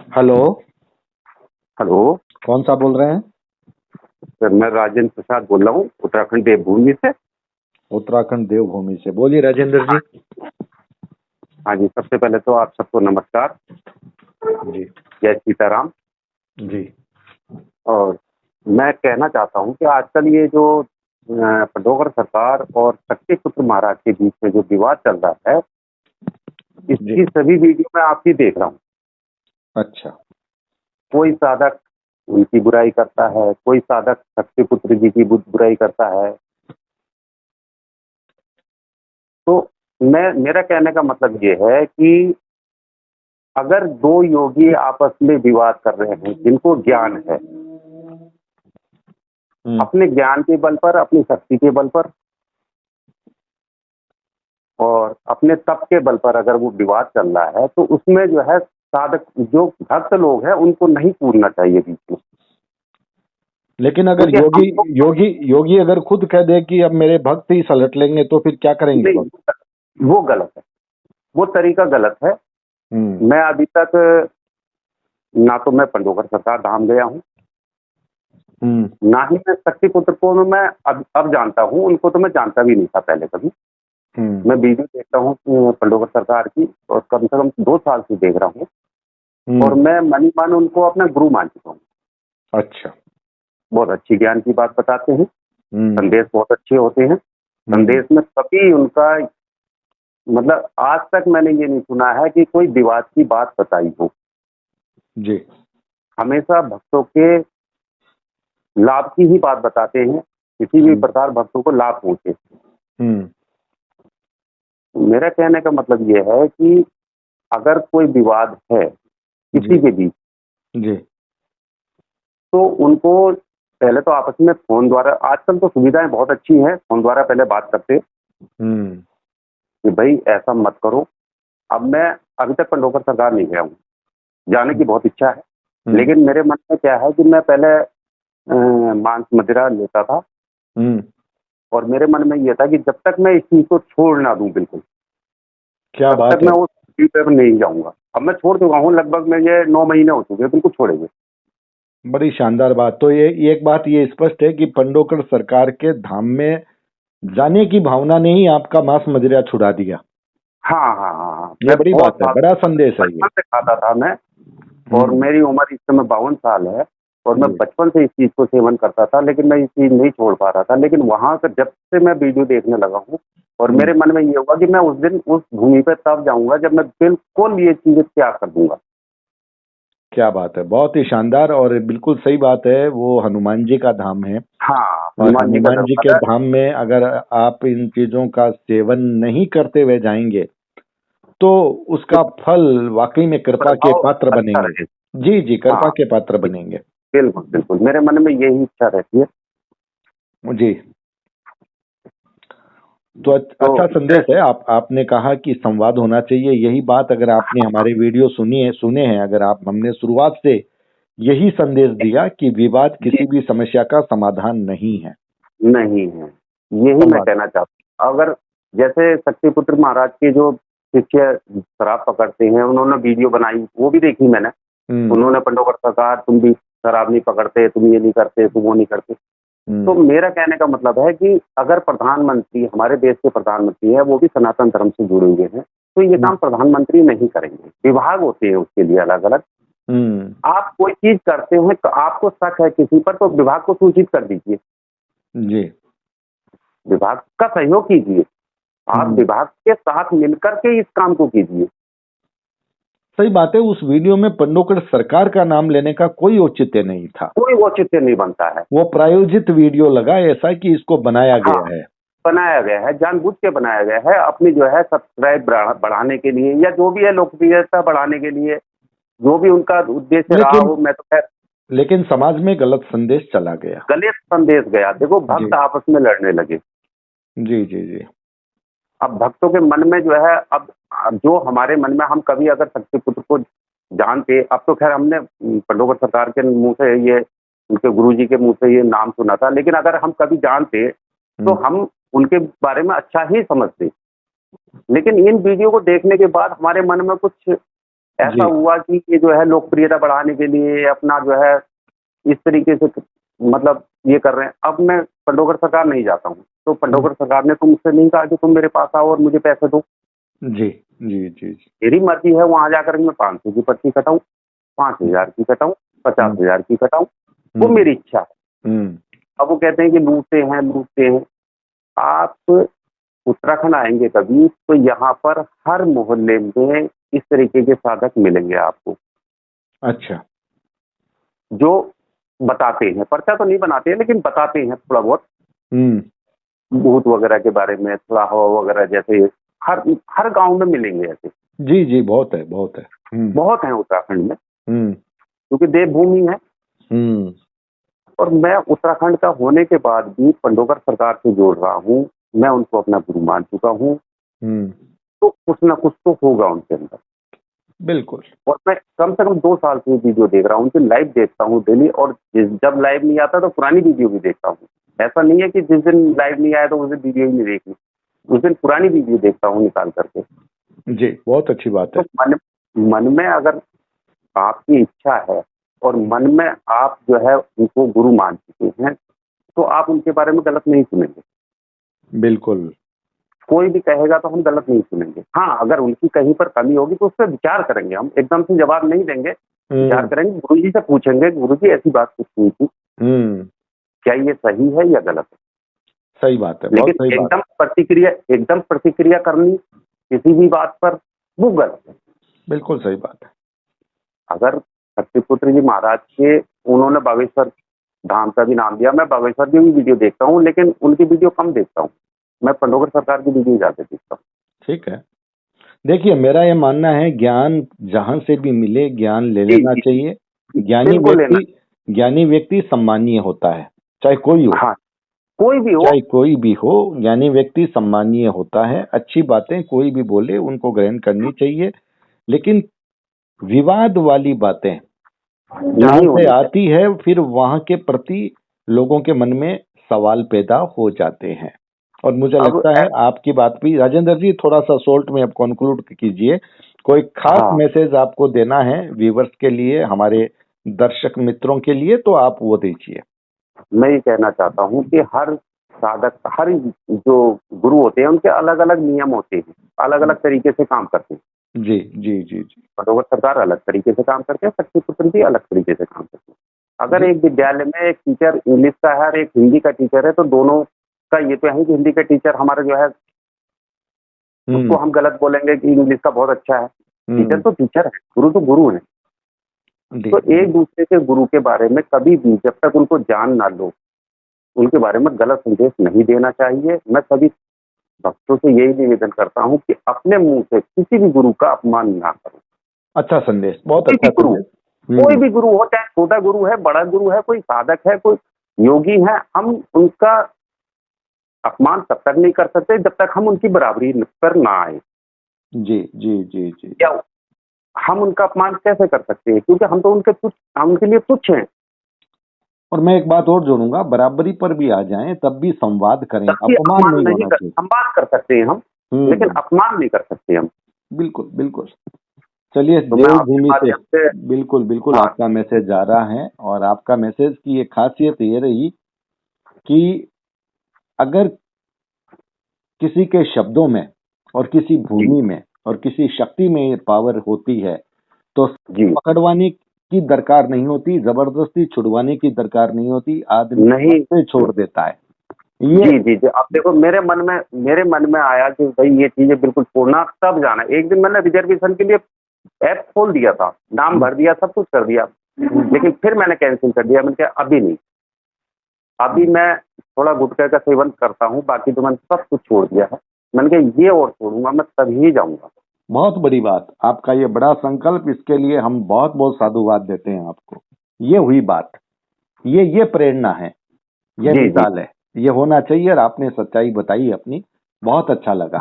Hello. Hello कौन सा बोल रहे हैं? सर, मैं राजेंद्र प्रसाद बोल रहा हूँ उत्तराखंड देवभूमि से। उत्तराखंड देवभूमि से बोलिए राजेंद्र जी। हाँ जी, सबसे पहले तो आप सबको नमस्कार। जी। जय सीताराम। जी। और मैं कहना चाहता हूँ कि आजकल ये जो पडोगर सरकार और शक्तिपुत्र महाराज के बीच में जो विवाद चल रहा है, जी। इसकी सभी वीडियो मैं आपकी देख रहा हूँ। अच्छा। कोई साधक उनकी बुराई करता है, कोई साधक शक्तिपुत्र जी की बुराई करता है। तो मेरा कहने का मतलब ये है कि अगर दो योगी आपस में विवाद कर रहे हैं, जिनको ज्ञान है, अपने ज्ञान के बल पर, अपनी शक्ति के बल पर और अपने तप के बल पर अगर वो विवाद चल रहा है, तो उसमें जो है साधक, जो भक्त लोग हैं, उनको नहीं कूदना चाहिए बीच में। लेकिन अगर क्योंकि हम योगी लोग योगी योगी अगर खुद कह दे कि अब मेरे भक्त ही सलट लेंगे तो फिर क्या करेंगे नहीं, भक्त? वो गलत है, वो तरीका गलत है। मैं अभी तक ना तो मैं पंडोकर सरकार धाम गया हूँ, ना ही मैं शक्तिपुत्र को मैं अब जानता हूँ। उनको तो मैं जानता भी नहीं था पहले कभी। मैं वीडियो देखता हूँ पंडोकर सरकार की, और कम से कम 2 साल से देख रहा हूँ, और मैं मन ही मन उनको अपना गुरु मान चुका हूँ। अच्छा। बहुत अच्छी ज्ञान की बात बताते हैं, संदेश बहुत अच्छे होते हैं। संदेश में कभी उनका, मतलब आज तक मैंने ये नहीं सुना है कि कोई विवाद की बात बताई हो। जी। हमेशा भक्तों के लाभ की ही बात बताते हैं, किसी भी प्रकार भक्तों को लाभ पहुंचे। मेरा कहने का मतलब ये है कि अगर कोई विवाद है किसी के बीच, जी। तो उनको पहले तो आपस में फोन द्वारा, आजकल तो सुविधाएं बहुत अच्छी हैं, फोन द्वारा पहले बात करते कि भाई ऐसा मत करो। अब मैं अभी तक पंडोकर सरकार नहीं गया हूँ, जाने की बहुत इच्छा है, लेकिन मेरे मन में क्या है कि मैं पहले मांस मदिरा लेता था, और मेरे मन में यह था कि जब तक मैं इस चीज को छोड़ ना दूं बिल्कुल, क्या तब बात तक है। मैं उस चीज पर नहीं जाऊंगा। अब मैं छोड़ चुका हूँ, लगभग मुझे 9 महीने हो चुके हैं बिल्कुल छोड़े हुए। बड़ी शानदार बात। तो ये एक बात ये स्पष्ट है कि पंडोकर सरकार के धाम में जाने की भावना ने ही आपका मांस मदिरा छुड़ा दिया। हाँ हाँ हाँ हाँ, ये मैं बड़ी बहुत बात है, साल बड़ा संदेश है ये। बचपन से खाता था मैं, और मेरी उम्र इस समय 52 साल है, और मैं जी। बचपन से इस चीज को सेवन करता था, लेकिन मैं ये चीज नहीं छोड़ पा रहा था। लेकिन वहां से जब से मैं वीडियो देखने लगा हूँ, और मेरे मन में ये हुआ कि मैं उस दिन उस भूमि पे तब जाऊंगा जब मैं बिल्कुल ये चीजें त्याग कर दूंगा। क्या बात है, बहुत ही शानदार और बिल्कुल सही बात है। वो हनुमान जी का धाम है, हाँ, और हनुमान जी का हनुमान जी के दरबार है। धाम में अगर आप इन चीजों का सेवन नहीं करते हुए जाएंगे तो उसका फल वाकई में कृपा के प्रभाव पात्र अच्छा बनेंगे। रहे। जी जी, कृपा हाँ, के पात्र बनेंगे। बिल्कुल बिल्कुल, मेरे मन में यही इच्छा रहती है। जी। तो तो अच्छा संदेश है। आपने कहा कि संवाद होना चाहिए। यही बात अगर आपने हमारे वीडियो सुने हैं, अगर आप, हमने शुरुआत से यही संदेश दिया कि विवाद किसी भी समस्या का समाधान नहीं है, नहीं है, यही मैं संवाद। कहना चाहता हूँ। अगर जैसे शक्तिपुत्र महाराज के जो शिष्य शराब पकड़ते हैं, उन्होंने वीडियो बनाई, वो भी देखी मैंने। उन्होंने पंडोकर सरकार, तुम भी शराब नहीं पकड़ते, तुम ये नहीं करते, तुम वो नहीं करते। तो मेरा कहने का मतलब है कि अगर प्रधानमंत्री, हमारे देश के प्रधानमंत्री है, वो भी सनातन धर्म से जुड़े हुए हैं, तो ये काम प्रधानमंत्री नहीं करेंगे। विभाग होते हैं उसके लिए अलग अलग। आप कोई चीज करते हैं तो आपको शक है किसी पर, तो विभाग को सूचित कर दीजिए, जी। विभाग का सहयोग कीजिए। आप विभाग के साथ मिलकर के इस काम को कीजिए। सही बात है। उस वीडियो में पंडोकर सरकार का नाम लेने का कोई औचित्य नहीं था। कोई औचित्य नहीं बनता है। वो प्रायोजित वीडियो लगा, ऐसा कि इसको बनाया हाँ, गया है। बनाया गया है, जानबूझ के बनाया गया है, अपनी जो है सब्सक्राइब बढ़ाने के लिए, या जो भी है लोकप्रियता बढ़ाने के लिए, जो भी उनका उद्देश्य रहा लेकिन हो। मैं तो खैर, लेकिन समाज में गलत संदेश चला गया। गलत संदेश गया। देखो, जी भक्त आपस में लड़ने लगे। जी जी जी। अब भक्तों के मन में जो है, अब जो हमारे मन में, हम कभी अगर शक्तिपुत्र को जानते, अब तो खैर हमने पंडोकर सरकार के मुंह से ये, उनके गुरुजी के मुंह से ये नाम सुना था, लेकिन अगर हम कभी जानते तो हम उनके बारे में अच्छा ही समझते। लेकिन इन वीडियो को देखने के बाद हमारे मन में कुछ ऐसा हुआ कि ये जो है लोकप्रियता बढ़ाने के लिए अपना जो है इस तरीके से मतलब ये कर रहे हैं। अब मैं पंडोकर सरकार नहीं जाता हूँ, तो पंडोकर सरकार ने तो मुझसे नहीं कहा कि तुम मेरे पास आओ और मुझे पैसे दो। जी जी जी जी। मेरी मर्जी है वहां जाकर मैं 500 की पर्ची कटाऊं, 5,000 की कटाऊं, 50,000 की कटाऊं, वो मेरी इच्छा है। अब वो कहते हैं कि लूटते हैं। आप उत्तराखंड आएंगे कभी तो यहाँ पर हर मोहल्ले में इस तरीके के साधक मिलेंगे आपको। अच्छा। जो बताते हैं, पर्चा तो नहीं बनाते हैं लेकिन बताते हैं थोड़ा बहुत भूत वगैरह के बारे में, थोड़ा हवा वगैरह, जैसे हर गांव में मिलेंगे ऐसे। जी जी, बहुत है बहुत है। बहुत है उत्तराखंड में, क्योंकि देवभूमि है। और मैं उत्तराखंड का होने के बाद भी पंडोकर सरकार से जोड़ रहा हूँ, मैं उनको अपना गुरु मान चुका हूँ, तो कुछ ना कुछ तो होगा उनके अंदर। बिल्कुल। और मैं कम से कम 2 साल से वीडियो देख रहा हूँ, उनकी लाइव देखता हूँ डेली, और जब लाइव नहीं आता तो पुरानी वीडियो भी देखता हूँ। ऐसा नहीं है कि जिस दिन लाइव नहीं आया तो उस दिन वीडियो ही नहीं देखनी, उस दिन पुरानी वीडियो देखता हूँ निकाल करके। जी, बहुत अच्छी बात है। तो मन में अगर आपकी इच्छा है और मन में आप जो है उनको गुरु मान चुके हैं, तो आप उनके बारे में गलत नहीं सुनेंगे। बिल्कुल। कोई भी कहेगा तो हम गलत नहीं सुनेंगे। हाँ, अगर उनकी कहीं पर कमी होगी तो उस पर विचार करेंगे, हम एकदम से जवाब नहीं देंगे, विचार करेंगे, गुरु जी से पूछेंगे, गुरु जी ऐसी बात कुछ हुई थी, क्या ये सही है या गलत है। सही बात है, लेकिन एकदम प्रतिक्रिया करनी किसी भी बात पर, वो गलत है। बिल्कुल सही बात है। अगर शक्तिपुत्र जी महाराज के, उन्होंने बागेश्वर धाम का भी नाम दिया, मैं बागेश्वर की भी वीडियो देखता हूँ, लेकिन उनकी वीडियो कम देखता हूँ, मैं पंडोकर सरकार की वीडियो ज्यादा देखता हूँ। ठीक है, देखिए मेरा ये मानना है, ज्ञान जहां से भी मिले ज्ञान ले लेना चाहिए। ज्ञानी व्यक्ति सम्मानीय होता है, चाहे कोई हो। हाँ, कोई भी हो, चाहे कोई भी हो, ज्ञानी व्यक्ति सम्मानीय होता है। अच्छी बातें कोई भी बोले उनको ग्रहण करनी चाहिए, लेकिन विवाद वाली बातें जहां से आती है, फिर वहां के प्रति लोगों के मन में सवाल पैदा हो जाते हैं। और मुझे लगता है आपकी बात भी, राजेंद्र जी थोड़ा सा शॉर्ट में अब कंक्लूड कीजिए, कोई खास मैसेज आपको देना है व्यूवर्स के लिए, हमारे दर्शक मित्रों के लिए, तो आप वो दीजिए। मैं ये कहना चाहता हूँ कि हर साधक, हर जो गुरु होते हैं उनके अलग अलग नियम होते हैं, अलग अलग तरीके से काम करते हैं। जी जी जी जी। पंडोकर सरकार अलग तरीके से काम करते हैं, शक्तिपुत्र भी अलग तरीके से काम करते हैं। अगर एक विद्यालय में एक टीचर इंग्लिश का है और एक हिंदी का टीचर है, तो दोनों का ये तो है कि हिंदी का टीचर हमारा जो है उसको हम गलत बोलेंगे कि इंग्लिश का बहुत अच्छा है। टीचर तो टीचर है, गुरु तो गुरु है। तो एक दूसरे के गुरु के बारे में कभी भी, जब तक उनको जान ना लो, उनके बारे में गलत संदेश नहीं देना चाहिए। मैं सभी भक्तों से यही निवेदन करता हूँ कि अपने मुंह से किसी भी गुरु का अपमान ना करो। अच्छा संदेश, बहुत अच्छा संदेश। कोई भी गुरु हो, चाहे छोटा गुरु है, बड़ा गुरु है, कोई साधक है, कोई योगी है, हम उनका अपमान तब तक नहीं कर सकते जब तक हम उनकी बराबरी पर ना आए। जी जी जी जी। क्या हम उनका अपमान कैसे कर सकते हैं, क्योंकि हम तो उनके लिए तुच्छ हैं। और मैं एक बात और जोड़ूंगा, बराबरी पर भी आ जाएं तब भी संवाद करें, अपमान नहीं होना चाहिए। संवाद कर सकते हैं हम, लेकिन अपमान नहीं कर सकते हम। बिल्कुल बिल्कुल। चलिए, देवभूमि से बिल्कुल बिल्कुल आपका मैसेज जा रहा है, और आपका मैसेज की एक खासियत ये रही कि अगर किसी के शब्दों में और किसी भूमि में और किसी शक्ति में ये पावर होती है, तो पकड़वाने की दरकार नहीं होती, जबरदस्ती छुड़वाने की दरकार नहीं होती, आदमी नहीं से छोड़ देता है। जी जी जी। आप देखो, मेरे मन में आया कि भाई ये चीजें बिल्कुल छोड़ना, तब जाना। एक दिन मैंने रिजर्वेशन के लिए ऐप खोल दिया था, नाम भर दिया, सब कुछ कर दिया, लेकिन फिर मैंने कैंसिल कर दिया। मैंने कहा अभी नहीं, अभी मैं थोड़ा गुटखे का सेवन करता हूँ, बाकी तो मैंने सब कुछ छोड़ दिया है। मैंने कहा ये और छोड़ूंगा मैं, तभी जाऊंगा। बहुत बड़ी बात, आपका ये बड़ा संकल्प, इसके लिए हम बहुत बहुत साधुवाद देते हैं आपको। ये हुई बात, ये प्रेरणा है, ये मिसाल है, ये होना चाहिए, और आपने सच्चाई बताई अपनी, बहुत अच्छा लगा।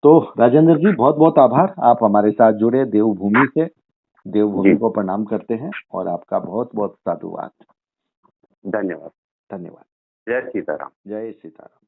तो राजेंद्र जी बहुत बहुत आभार, आप हमारे साथ जुड़े देवभूमि से। देवभूमि को प्रणाम करते हैं, और आपका बहुत बहुत साधुवाद। धन्यवाद। धन्यवाद। जय सीताराम। जय सीताराम।